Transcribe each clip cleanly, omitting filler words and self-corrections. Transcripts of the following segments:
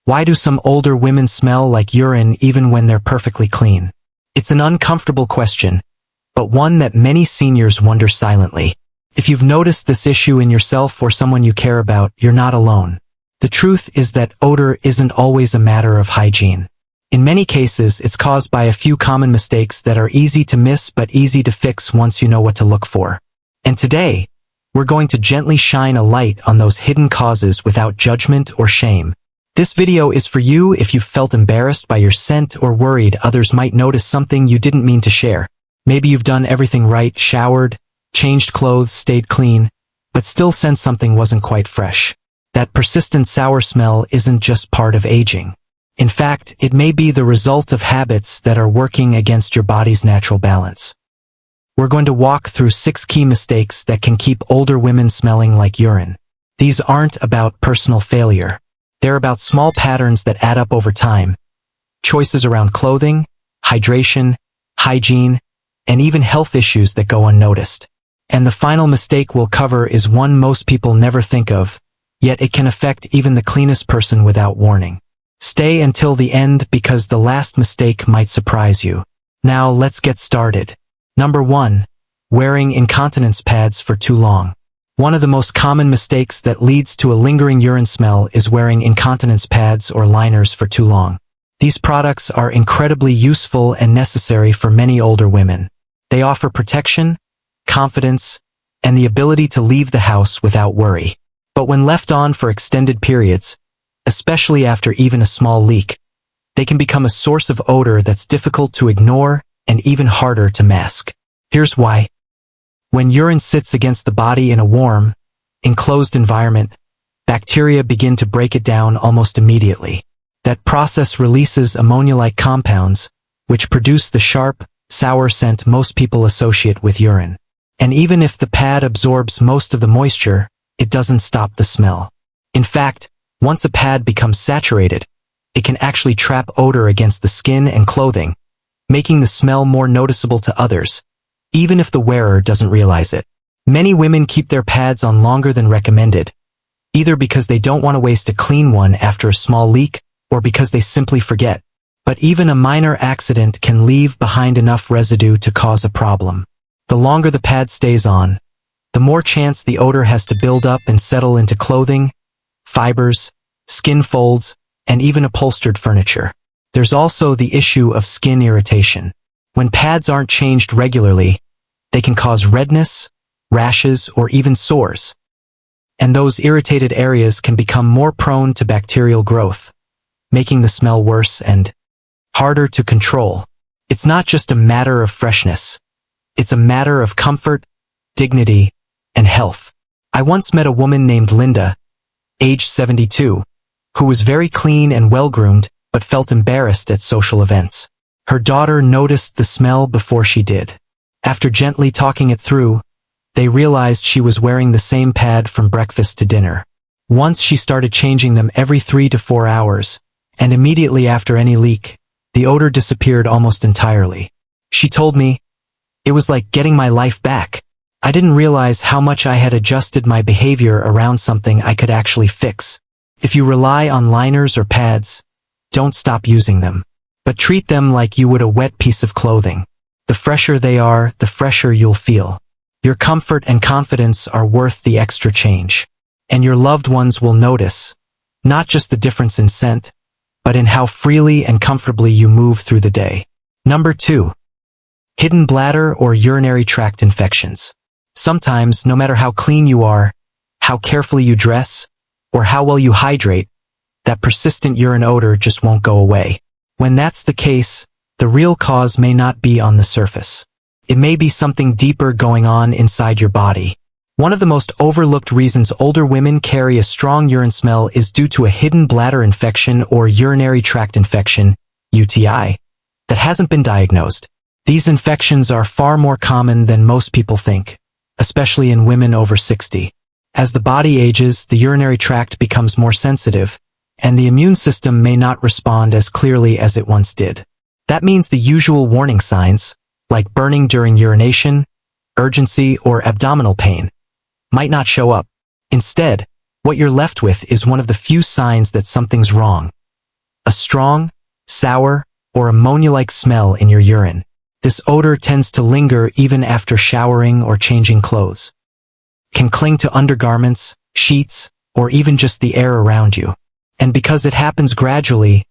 Why do some older women smell like urine even when they're perfectly clean? It's an uncomfortable question, but one that many seniors wonder silently. If you've noticed this issue in yourself or someone you care about, you're not alone. The truth is that odor isn't always a matter of hygiene. In many cases, it's caused by a few common mistakes that are easy to miss but easy to fix once you know what to look for. And today, we're going to gently shine a light on those hidden causes without judgment or shame. This video is for you if you've felt embarrassed by your scent or worried others might notice something you didn't mean to share. Maybe you've done everything right, showered, changed clothes, stayed clean, but still sensed something wasn't quite fresh. That persistent sour smell isn't just part of aging. In fact, it may be the result of habits that are working against your body's natural balance. We're going to walk through 6 key mistakes that can keep older women smelling like urine. These aren't about personal failure. They're about small patterns that add up over time. Choices around clothing, hydration, hygiene, and even health issues that go unnoticed. And the final mistake we'll cover is one most people never think of, yet it can affect even the cleanest person without warning. Stay until the end because the last mistake might surprise you. Now let's get started. Number 1. Wearing incontinence pads for too long. One of the most common mistakes that leads to a lingering urine smell is wearing incontinence pads or liners for too long. These products are incredibly useful and necessary for many older women. They offer protection, confidence, and the ability to leave the house without worry. But when left on for extended periods, especially after even a small leak, they can become a source of odor that's difficult to ignore and even harder to mask. Here's why. When urine sits against the body in a warm, enclosed environment, bacteria begin to break it down almost immediately. That process releases ammonia-like compounds, which produce the sharp, sour scent most people associate with urine. And even if the pad absorbs most of the moisture, it doesn't stop the smell. In fact, once a pad becomes saturated, it can actually trap odor against the skin and clothing, making the smell more noticeable to others, even if the wearer doesn't realize it. Many women keep their pads on longer than recommended, either because they don't want to waste a clean one after a small leak, or because they simply forget. But even a minor accident can leave behind enough residue to cause a problem. The longer the pad stays on, the more chance the odor has to build up and settle into clothing, fibers, skin folds, and even upholstered furniture. There's also the issue of skin irritation. When pads aren't changed regularly, they can cause redness, rashes, or even sores. And those irritated areas can become more prone to bacterial growth, making the smell worse and harder to control. It's not just a matter of freshness. It's a matter of comfort, dignity, and health. I once met a woman named Linda, age 72, who was very clean and well-groomed, but felt embarrassed at social events. Her daughter noticed the smell before she did. After gently talking it through, they realized she was wearing the same pad from breakfast to dinner. Once she started changing them every 3 to 4 hours, and immediately after any leak, the odor disappeared almost entirely. She told me, "It was like getting my life back. I didn't realize how much I had adjusted my behavior around something I could actually fix." If you rely on liners or pads, don't stop using them, but treat them like you would a wet piece of clothing. The fresher they are, the fresher you'll feel. Your comfort and confidence are worth the extra change. And your loved ones will notice, not just the difference in scent, but in how freely and comfortably you move through the day. Number 2. Hidden bladder or urinary tract infections. Sometimes, no matter how clean you are, how carefully you dress, or how well you hydrate, that persistent urine odor just won't go away. When that's the case, the real cause may not be on the surface. It may be something deeper going on inside your body. One of the most overlooked reasons older women carry a strong urine smell is due to a hidden bladder infection or urinary tract infection, UTI, that hasn't been diagnosed. These infections are far more common than most people think, especially in women over 60. As the body ages, the urinary tract becomes more sensitive, and the immune system may not respond as clearly as it once did. That means the usual warning signs, like burning during urination, urgency, or abdominal pain, might not show up. Instead, what you're left with is one of the few signs that something's wrong: a strong, sour, or ammonia-like smell in your urine. This odor tends to linger even after showering or changing clothes. Can cling to undergarments, sheets, or even just the air around you. And because it happens gradually,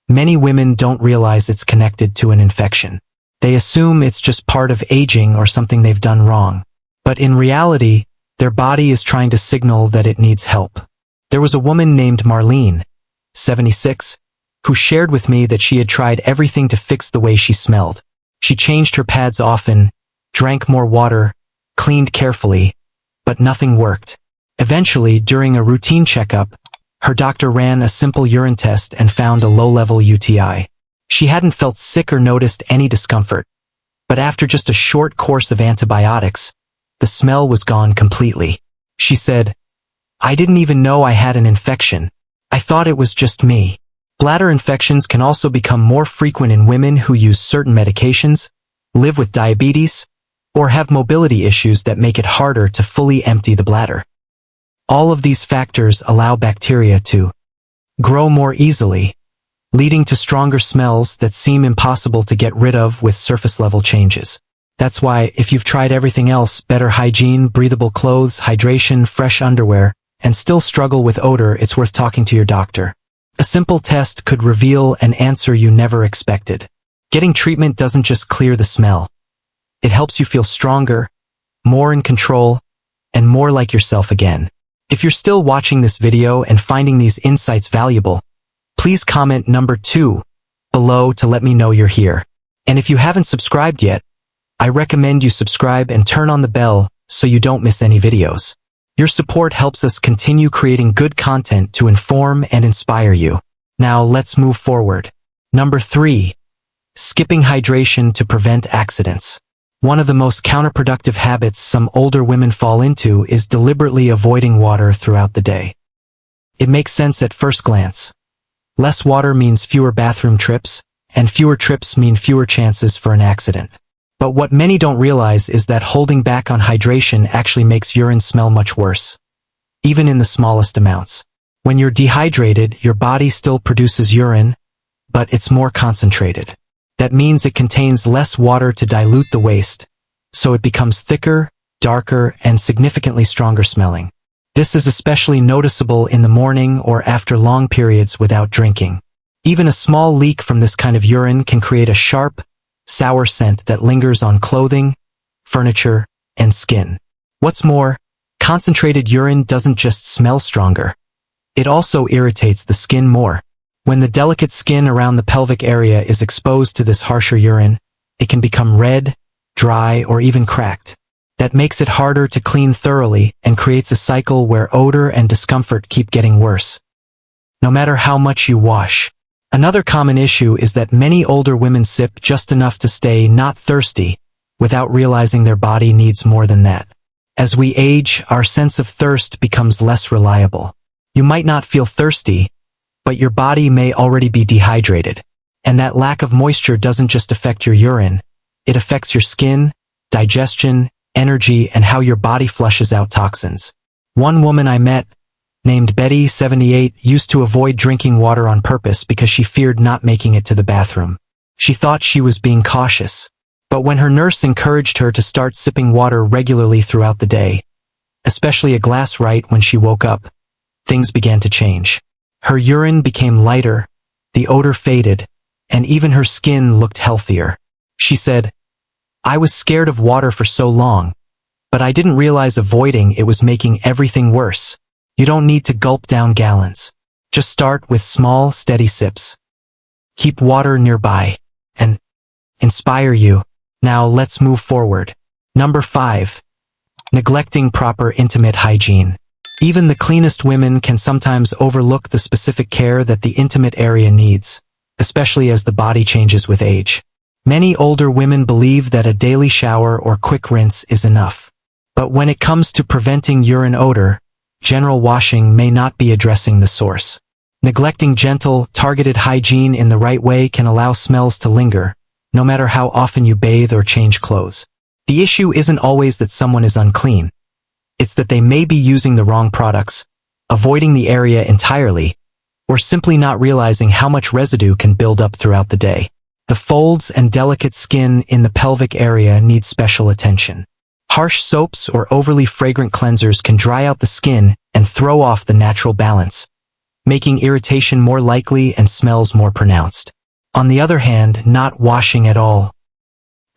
many women don't realize it's connected to an infection. They assume it's just part of aging or something they've done wrong. But in reality, their body is trying to signal that it needs help. There was a woman named Marlene, 76, who shared with me that she had tried everything to fix the way she smelled. She changed her pads often, drank more water, cleaned carefully, but nothing worked. Eventually, during a routine checkup, her doctor ran a simple urine test and found a low-level UTI. She hadn't felt sick or noticed any discomfort, but after just a short course of antibiotics, the smell was gone completely. She said, "I didn't even know I had an infection. I thought it was just me." Bladder infections can also become more frequent in women who use certain medications, live with diabetes, or have mobility issues that make it harder to fully empty the bladder. All of these factors allow bacteria to grow more easily, leading to stronger smells that seem impossible to get rid of with surface-level changes. That's why, if you've tried everything else, better hygiene, breathable clothes, hydration, fresh underwear, and still struggle with odor, it's worth talking to your doctor. A simple test could reveal an answer you never expected. Getting treatment doesn't just clear the smell. It helps you feel stronger, more in control, and more like yourself again. If you're still watching this video and finding these insights valuable, please comment number 2 below to let me know you're here. And if you haven't subscribed yet, I recommend you subscribe and turn on the bell so you don't miss any videos. Your support helps us continue creating good content to inform and inspire you. Now let's move forward. Number 3. Skipping hydration to prevent accidents. One of the most counterproductive habits some older women fall into is deliberately avoiding water throughout the day. It makes sense at first glance. Less water means fewer bathroom trips, and fewer trips mean fewer chances for an accident. But what many don't realize is that holding back on hydration actually makes urine smell much worse, even in the smallest amounts. When you're dehydrated, your body still produces urine, but it's more concentrated. That means it contains less water to dilute the waste, so it becomes thicker, darker, and significantly stronger smelling. This is especially noticeable in the morning or after long periods without drinking. Even a small leak from this kind of urine can create a sharp, sour scent that lingers on clothing, furniture, and skin. What's more, concentrated urine doesn't just smell stronger. It also irritates the skin more. When the delicate skin around the pelvic area is exposed to this harsher urine, it can become red, dry, or even cracked. That makes it harder to clean thoroughly and creates a cycle where odor and discomfort keep getting worse, no matter how much you wash. Another common issue is that many older women sip just enough to stay not thirsty, without realizing their body needs more than that. As we age, our sense of thirst becomes less reliable. You might not feel thirsty, but your body may already be dehydrated. And that lack of moisture doesn't just affect your urine, it affects your skin, digestion, energy, and how your body flushes out toxins. One woman I met, named Betty, 78, used to avoid drinking water on purpose because she feared not making it to the bathroom. She thought she was being cautious. But when her nurse encouraged her to start sipping water regularly throughout the day, especially a glass right when she woke up, things began to change. Her urine became lighter, the odor faded, and even her skin looked healthier. She said, "I was scared of water for so long, but I didn't realize avoiding it was making everything worse." You don't need to gulp down gallons. Just start with small, steady sips. Keep water nearby and inspire you. Now let's move forward. Number 5. Neglecting proper intimate hygiene. Even the cleanest women can sometimes overlook the specific care that the intimate area needs, especially as the body changes with age. Many older women believe that a daily shower or quick rinse is enough. But when it comes to preventing urine odor, general washing may not be addressing the source. Neglecting gentle, targeted hygiene in the right way can allow smells to linger, no matter how often you bathe or change clothes. The issue isn't always that someone is unclean. It's that they may be using the wrong products, avoiding the area entirely, or simply not realizing how much residue can build up throughout the day. The folds and delicate skin in the pelvic area need special attention. Harsh soaps or overly fragrant cleansers can dry out the skin and throw off the natural balance, making irritation more likely and smells more pronounced. On the other hand, not washing at all,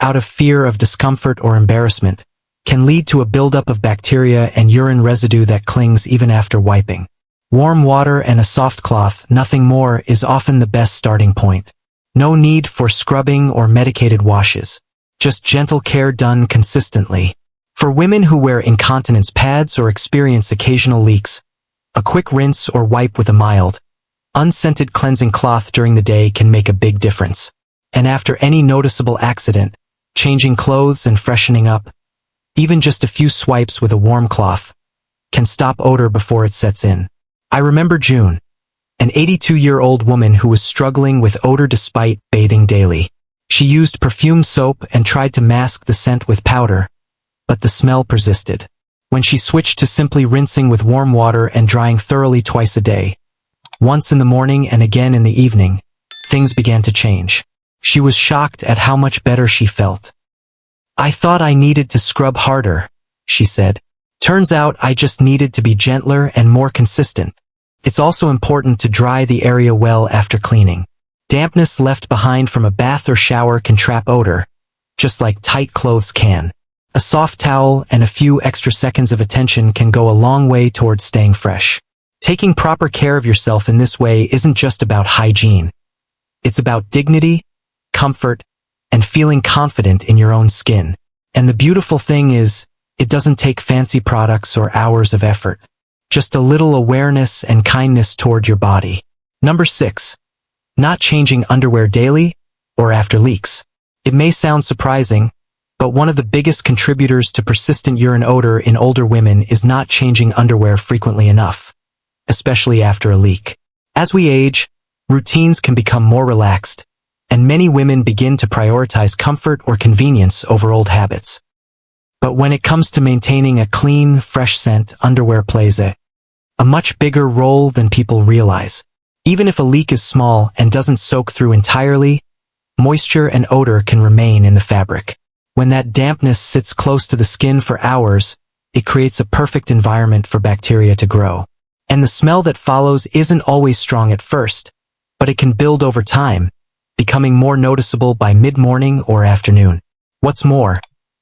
out of fear of discomfort or embarrassment, can lead to a buildup of bacteria and urine residue that clings even after wiping. Warm water and a soft cloth, nothing more, is often the best starting point. No need for scrubbing or medicated washes. Just gentle care done consistently. For women who wear incontinence pads or experience occasional leaks, a quick rinse or wipe with a mild, unscented cleansing cloth during the day can make a big difference. And after any noticeable accident, changing clothes and freshening up, even just a few swipes with a warm cloth, can stop odor before it sets in. I remember June, an 82-year-old woman who was struggling with odor despite bathing daily. She used perfume soap and tried to mask the scent with powder, but the smell persisted. When she switched to simply rinsing with warm water and drying thoroughly twice a day, once in the morning and again in the evening, things began to change. She was shocked at how much better she felt. "I thought I needed to scrub harder," she said. "Turns out I just needed to be gentler and more consistent." It's also important to dry the area well after cleaning. Dampness left behind from a bath or shower can trap odor, just like tight clothes can. A soft towel and a few extra seconds of attention can go a long way towards staying fresh. Taking proper care of yourself in this way isn't just about hygiene. It's about dignity, comfort, and feeling confident in your own skin. And the beautiful thing is, it doesn't take fancy products or hours of effort. Just a little awareness and kindness toward your body. Number 6. Not changing underwear daily or after leaks. It may sound surprising, but one of the biggest contributors to persistent urine odor in older women is not changing underwear frequently enough, especially after a leak. As we age, routines can become more relaxed, and many women begin to prioritize comfort or convenience over old habits. But when it comes to maintaining a clean, fresh scent, underwear plays a much bigger role than people realize. Even if a leak is small and doesn't soak through entirely, moisture and odor can remain in the fabric. When that dampness sits close to the skin for hours, it creates a perfect environment for bacteria to grow. And the smell that follows isn't always strong at first, but it can build over time, becoming more noticeable by mid-morning or afternoon. What's more,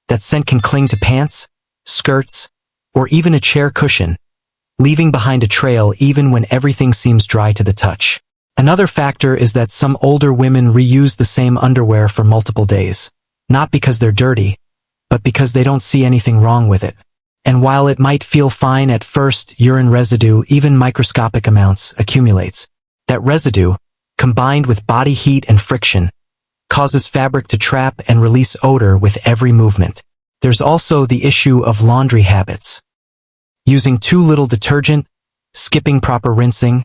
that scent can cling to pants, skirts, or even a chair cushion, leaving behind a trail even when everything seems dry to the touch. Another factor is that some older women reuse the same underwear for multiple days, not because they're dirty, but because they don't see anything wrong with it. And while it might feel fine at first, urine residue, even microscopic amounts, accumulates. That residue, combined with body heat and friction, causes fabric to trap and release odor with every movement. There's also the issue of laundry habits. Using too little detergent, skipping proper rinsing,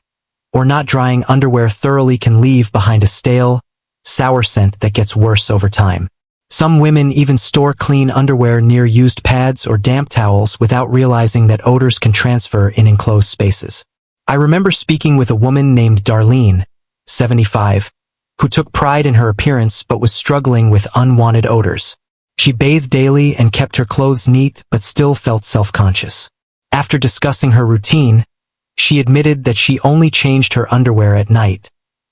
or not drying underwear thoroughly can leave behind a stale, sour scent that gets worse over time. Some women even store clean underwear near used pads or damp towels without realizing that odors can transfer in enclosed spaces. I remember speaking with a woman named Darlene, 75, who took pride in her appearance but was struggling with unwanted odors. She bathed daily and kept her clothes neat but still felt self-conscious. After discussing her routine, she admitted that she only changed her underwear at night,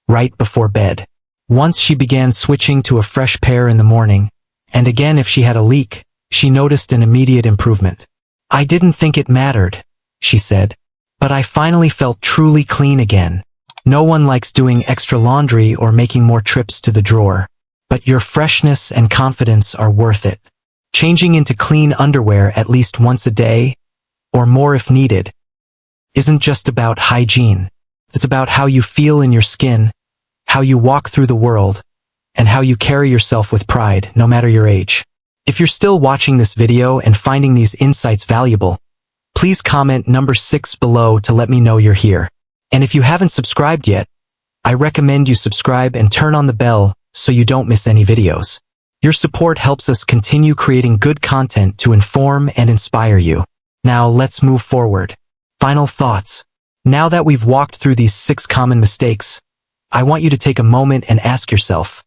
right before bed. Once she began switching to a fresh pair in the morning, and again if she had a leak, she noticed an immediate improvement. "I didn't think it mattered," she said, "but I finally felt truly clean again." No one likes doing extra laundry or making more trips to the drawer, but your freshness and confidence are worth it. Changing into clean underwear at least once a day, or more if needed, isn't just about hygiene. It's about how you feel in your skin, how you walk through the world, and how you carry yourself with pride, no matter your age. If you're still watching this video and finding these insights valuable, please comment number 6 below to let me know you're here. And if you haven't subscribed yet, I recommend you subscribe and turn on the bell so you don't miss any videos. Your support helps us continue creating good content to inform and inspire you. Now let's move forward. Final thoughts. Now that we've walked through these 6 common mistakes, I want you to take a moment and ask yourself,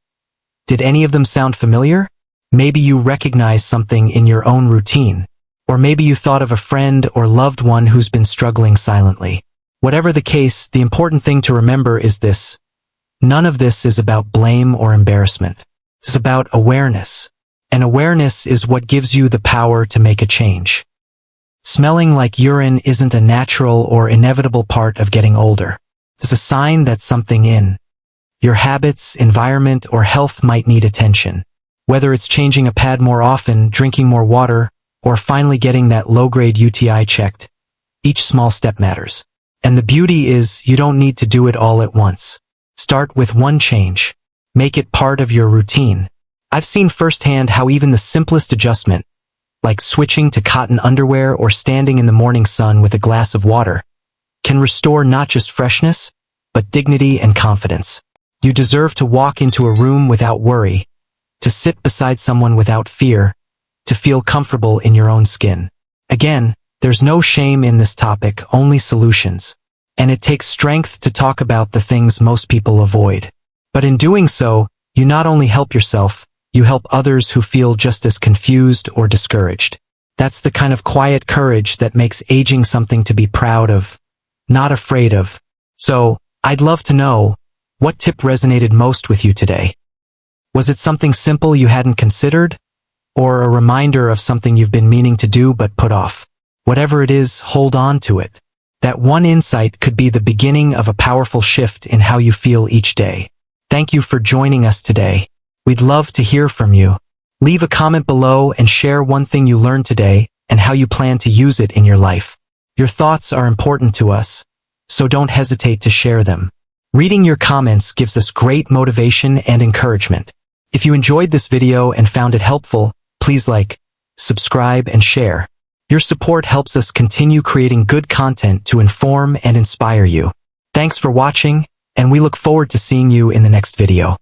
did any of them sound familiar? Maybe you recognize something in your own routine, or maybe you thought of a friend or loved one who's been struggling silently. Whatever the case, the important thing to remember is this. None of this is about blame or embarrassment. It's about awareness. And awareness is what gives you the power to make a change. Smelling like urine isn't a natural or inevitable part of getting older. It's a sign that something in your habits, environment, or health might need attention. Whether it's changing a pad more often, drinking more water, or finally getting that low-grade UTI checked, each small step matters. And the beauty is, you don't need to do it all at once. Start with one change. Make it part of your routine. I've seen firsthand how even the simplest adjustment, like switching to cotton underwear or standing in the morning sun with a glass of water, can restore not just freshness, but dignity and confidence. You deserve to walk into a room without worry, to sit beside someone without fear, to feel comfortable in your own skin. Again, there's no shame in this topic, only solutions. And it takes strength to talk about the things most people avoid. But in doing so, you not only help yourself, you help others who feel just as confused or discouraged. That's the kind of quiet courage that makes aging something to be proud of, not afraid of. So, I'd love to know, what tip resonated most with you today? Was it something simple you hadn't considered? Or a reminder of something you've been meaning to do but put off? Whatever it is, hold on to it. That one insight could be the beginning of a powerful shift in how you feel each day. Thank you for joining us today. We'd love to hear from you. Leave a comment below and share one thing you learned today and how you plan to use it in your life. Your thoughts are important to us, so don't hesitate to share them. Reading your comments gives us great motivation and encouragement. If you enjoyed this video and found it helpful, please like, subscribe, and share. Your support helps us continue creating good content to inform and inspire you. Thanks for watching, and we look forward to seeing you in the next video.